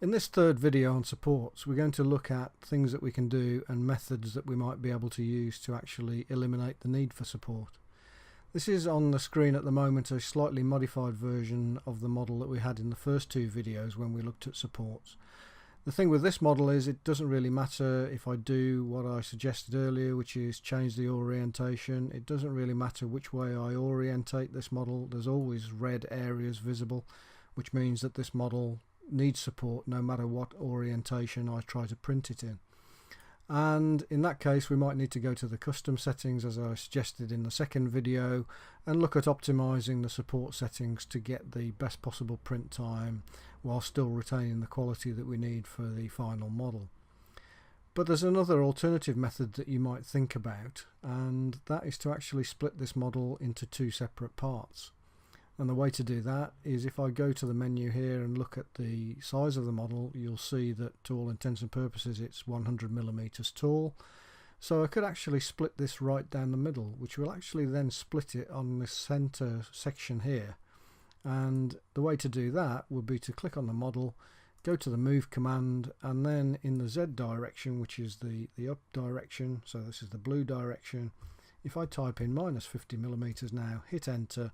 In this third video on supports, we're going to look at things that we can do and methods that we might be able to use to actually eliminate the need for support. This is on the screen at the moment a slightly modified version of the model that we had in the first two videos when we looked at supports. The thing with this model is it doesn't really matter if I do what I suggested earlier, which is change the orientation. It doesn't really matter which way I orientate this model. There's always red areas visible, which means that this model needs support no matter what orientation I try to print it in. And in that case we might need to go to the custom settings, as I suggested in the second video, and look at optimizing the support settings to get the best possible print time while still retaining the quality that we need for the final model. But there's another alternative method that you might think about, and that is to actually split this model into two separate parts. And the way to do that is, if I go to the menu here and look at the size of the model, you'll see that to all intents and purposes it's 100mm tall. So I could actually split this right down the middle, which will actually then split it on this center section here. And the way to do that would be to click on the model, go to the move command, and then in the Z direction, which is the up direction, so this is the blue direction, if I type in -50mm now, hit enter,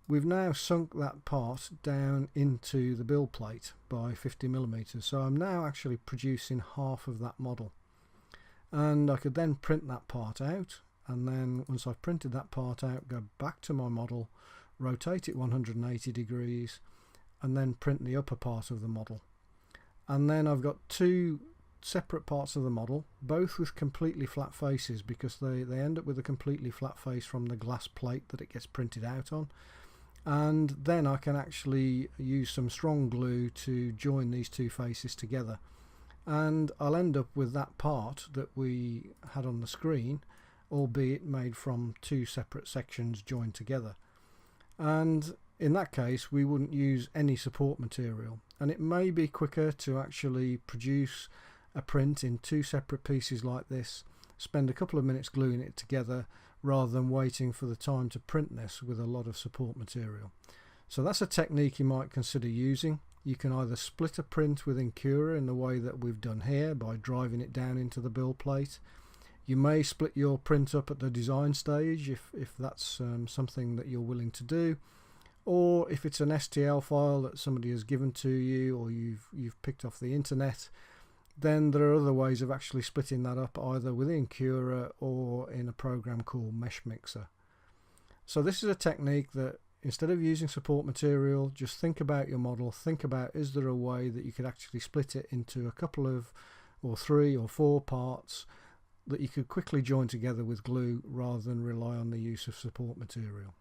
we've now sunk that part down into the build plate by 50mm, so I'm now actually producing half of that model. And I could then print that part out, and then once I've printed that part out, go back to my model, rotate it 180 degrees, and then print the upper part of the model. And then I've got two separate parts of the model, both with completely flat faces, because they end up with a completely flat face from the glass plate that it gets printed out on. And then I can actually use some strong glue to join these two faces together, and I'll end up with that part that we had on the screen, albeit made from two separate sections joined together. And in that case we wouldn't use any support material, and it may be quicker to actually produce a print in two separate pieces like this, spend a couple of minutes gluing it together, rather than waiting for the time to print this with a lot of support material. So that's a technique you might consider using. You can either split a print with Incura in the way that we've done here by driving it down into the build plate. You may split your print up at the design stage if that's something that you're willing to do, or if it's an STL file that somebody has given to you or you've picked off the internet, then there are other ways of actually splitting that up, either within Incura or in a program called Mesh Mixer. So this is a technique that, instead of using support material, just think about your model, think about, is there a way that you could actually split it into a couple of, or 3 or 4 parts that you could quickly join together with glue rather than rely on the use of support material.